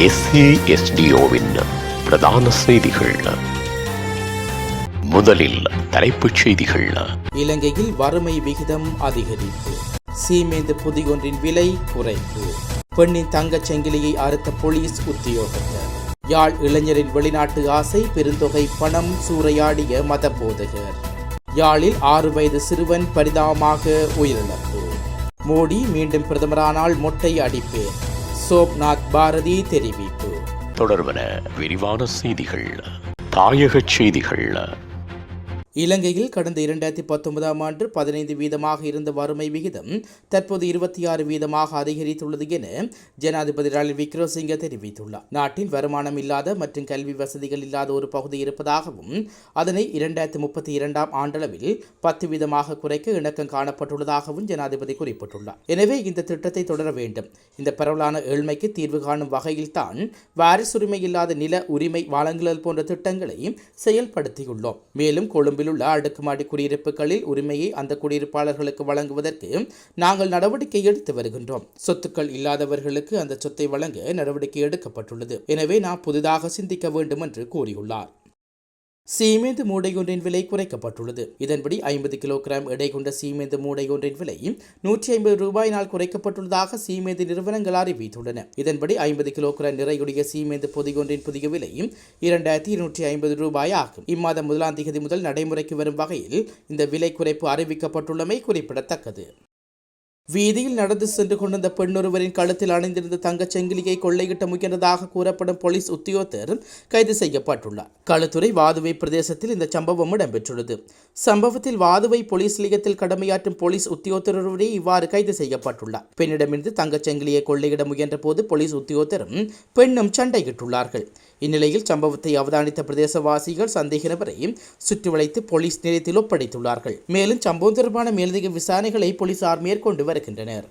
SASDOவின் பிரதான செய்திகள். முதலில் தலைப்புச் செய்திகள். இலங்கையில் வறுமை விகிதம் அதிகரிப்பு. சீமேந்து புதியொன்றின் விலை குறைப்பு. பெண்ணின் தங்கச் சங்கிலியை அறுத்த போலீஸ் உத்தியோகத்தர். யாழ் இளைஞரின் வெளிநாட்டு ஆசை, பெருந்தொகை பணம் சூறையாடிய மத போதகர். யாழில் 6 வயது சிறுவன் பரிதாபமாக உயிரிழப்பு. மோடி மீண்டும் பிரதமரானால் மொட்டை அடிப்பேன், சோம்நாத் பாரதி தெரிவிப்பு. தொடர்வன விரிவான செய்திகள். தாயகச் செய்திகள். இலங்கையில் கடந்த 2019 ஆண்டு 15 வீதமாக இருந்த வறுமை விகிதம் தற்போது 26 வீதமாக அதிகரித்துள்ளது என ஜனாதிபதி ரணில் விக்ரமசிங்க தெரிவித்துள்ளார். நாட்டில் வருமானம் இல்லாத மற்றும் கல்வி வசதிகள் இல்லாத ஒரு பகுதி இருப்பதாகவும் அதனை 2032 ஆண்டளவில் 10 வீதமாக குறைக்க இணக்கம் காணப்பட்டுள்ளதாகவும் ஜனாதிபதி குறிப்பிட்டுள்ளார். எனவே இந்த திட்டத்தை தொடர வேண்டும். இந்த பரவலான ஏழ்மைக்கு தீர்வு காணும் வகையில் தான் வாரிசுரிமை இல்லாத நில உரிமை வழங்குதல் போன்ற திட்டங்களை செயல்படுத்தியுள்ளோம். மேலும் கொழும்பு உள்ள அடுக்குமாடி குடியிருப்புகளில் உரிமையை அந்த குடியிருப்பாளர்களுக்கு வழங்குவதற்கு நாங்கள் நடவடிக்கை எடுத்து வருகின்றோம். சொத்துக்கள் இல்லாதவர்களுக்கு அந்த சொத்தை வழங்க நடவடிக்கை எடுக்கப்பட்டுள்ளது. எனவே நாம் புதிதாக சிந்திக்க வேண்டும் என்று கூறியுள்ளார். சீமேந்து மூடையொன்றின் விலை குறைக்கப்பட்டுள்ளது. இதன்படி 50 கிலோகிராம் எடை கொண்ட சீமேந்து மூடையொன்றின் விலை 150 ரூபாயினால் குறைக்கப்பட்டுள்ளதாக சீமேந்து நிறுவனங்கள் அறிவித்துள்ளன. இதன்படி 50 கிலோகிராம் நிறையுடைய சீமேந்து பொதியொன்றின் புதிய விலை 2250 ரூபாய் ஆகும். இம்மாதம் 1ஆம் தேதி முதல் நடைமுறைக்கு வரும் வகையில் இந்த விலை குறைப்பு அறிவிக்கப்பட்டுள்ளமை குறிப்பிடத்தக்கது. வீதியில் நடந்து சென்று கொண்டிருந்த பெண்ணொருவரின் கழுத்தில் அணிந்திருந்த தங்கச் சங்கிலியை கொள்ளையிட்ட முயன்றதாக கூறப்படும் போலீஸ் உத்தியோகத்தர் கைது செய்யப்பட்டுள்ளார். களுத்துறை வாதுவை பிரதேசத்தில் இந்த சம்பவம் இடம்பெற்றுள்ளது. சம்பவத்தில் வாதுவை போலீஸ் நிலையத்தில் கடமையாற்றும் போலீஸ் உத்தியோகத்தர் ஒருவரே இவ்வாறு கைது செய்யப்பட்டுள்ளார். பெண்ணிடமிருந்து தங்கச் சங்கிலியை கொள்ளையிட முயன்ற போது போலீஸ் உத்தியோகத்தரும் பெண்ணும் சண்டையிட்டுள்ளார்கள். இந்நிலையில் சம்பவத்தை அவதானித்த பிரதேசவாசிகள் சந்தேக நபரை சுற்றி வளைத்து போலீஸ் நிலையத்தில் ஒப்படைத்துள்ளார்கள். மேலும் சம்பவம் தொடர்பான மேலதிக விசாரணைகளை போலீசார் மேற்கொண்டு வருகின்றனர்.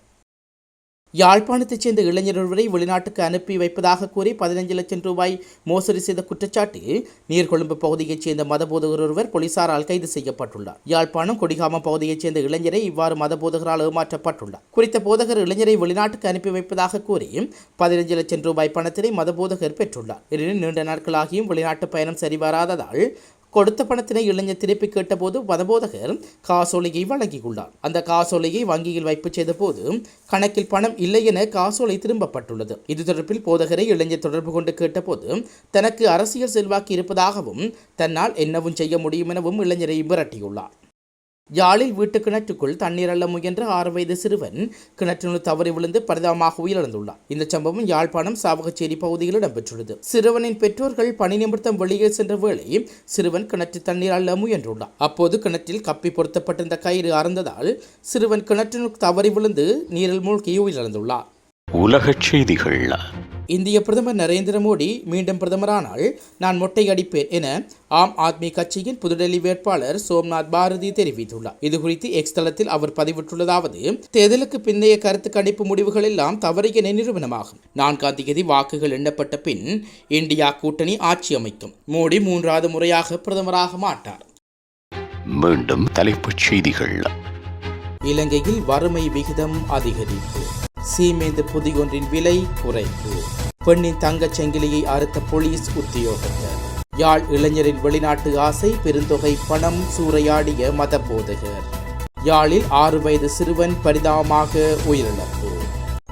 யாழ்ப்பாணத்தைச் சேர்ந்த இளைஞர் ஒருவரை வெளிநாட்டுக்கு அனுப்பி வைப்பதாக கூறி 15 லட்சம் ரூபாய் மோசடி செய்த குற்றச்சாட்டில் நீர்கொழும்பு பகுதியைச் சேர்ந்த மதபோதகர் ஒருவர் போலீசாரால் கைது செய்யப்பட்டுள்ளார். யாழ்ப்பாணம் கொடிகாமம் பகுதியைச் சேர்ந்த இளைஞரை இவ்வாறு மதபோதகரால் ஏமாற்றப்பட்டுள்ளார். குறித்த போதகர் இளைஞரை வெளிநாட்டுக்கு அனுப்பி வைப்பதாக கூறி 15 லட்சம் ரூபாய் பணத்தினை மதபோதகர் பெற்றுள்ளார். எனினும் நீண்ட நாட்களாகியும் வெளிநாட்டு பயணம் சரிவராததால் கொடுத்த பணத்தினை இளைஞர் திருப்பி கேட்டபோது மதபோதகர் காசோலையை வழங்கியுள்ளார். அந்த காசோலையை வங்கியில் வைப்பு செய்த போது கணக்கில் பணம் இல்லை என காசோலை திரும்பப்பட்டுள்ளது. இது தொடர்பில் போதகரை இளைஞர் தொடர்பு கொண்டு கேட்டபோது தனக்கு அரசியல் செல்வாக்கு இருப்பதாகவும் தன்னால் என்னவும் செய்ய முடியும் எனவும் இளைஞரை மிரட்டியுள்ளார். யாழில் வீட்டு கிணற்றுக்குள் தண்ணீர் அள்ள முயன்ற 6 வயது சிறுவன் கிணற்றினுள் தவறி விழுந்து பரிதாபமாக உயிரிழந்துள்ளார். இந்த சம்பவம் யாழ்ப்பாணம் சாவகச்சேரி பகுதியில் இடம்பெற்றுள்ளது. சிறுவனின் பெற்றோர்கள் பணி நிமித்தம் வெளியே சென்ற வேளை சிறுவன் கிணற்று தண்ணீர் அள்ள முயன்றுள்ளார். அப்போது கிணற்றில் கப்பி பொருத்தப்பட்டிருந்த கயிறு அறுந்ததால் சிறுவன் கிணற்றினுள் தவறி விழுந்து நீரில் மூழ்கி உயிரிழந்துள்ளார். உலகச் செய்திகள். இந்திய பிரதமர் நரேந்திர மோடி மீண்டும் பிரதமரானால் நான் மொட்டை அடிப்பேன் என ஆம் ஆத்மி கட்சியின் புதுடெல்லி வேட்பாளர் சோம்நாத் பாரதி தெரிவித்துள்ளார். இதுகுறித்து எக்ஸ் தளத்தில் அவர் பதிவிட்டுள்ளதாவது: தேர்தலுக்கு பிந்தைய கருத்து கணிப்பு முடிவுகள் எல்லாம் தவறிய நிரூபணமாகும். 4ஆம் தேதி வாக்குகள் எண்ணப்பட்ட பின் இந்தியா கூட்டணி ஆட்சி அமைக்கும். மோடி 3வது முறையாக பிரதமராக மாட்டார். மீண்டும் தலைப்புச் செய்திகள். இலங்கையில் வறுமை விகிதம் அதிகரிப்பு. சீமேந்து புதியொன்றின் விலை குறைப்பு. பெண்ணின் தங்கச் சங்கிலியை அறுத்த போலீஸ் உத்தியோகத்தர். யாழ் இளைஞரின் வெளிநாட்டு ஆசை, பெருந்தொகை பணம் சூறையாடிய மத போதகர். யாழில் 6 வயது சிறுவன் பரிதாபமாக உயிரிழப்பு.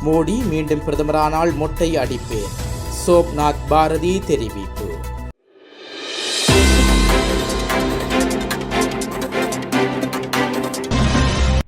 மோடி மீண்டும் பிரதமரானால் மொட்டை அடிப்பேன், சோம்நாத் பாரதி தெரிவிப்பு.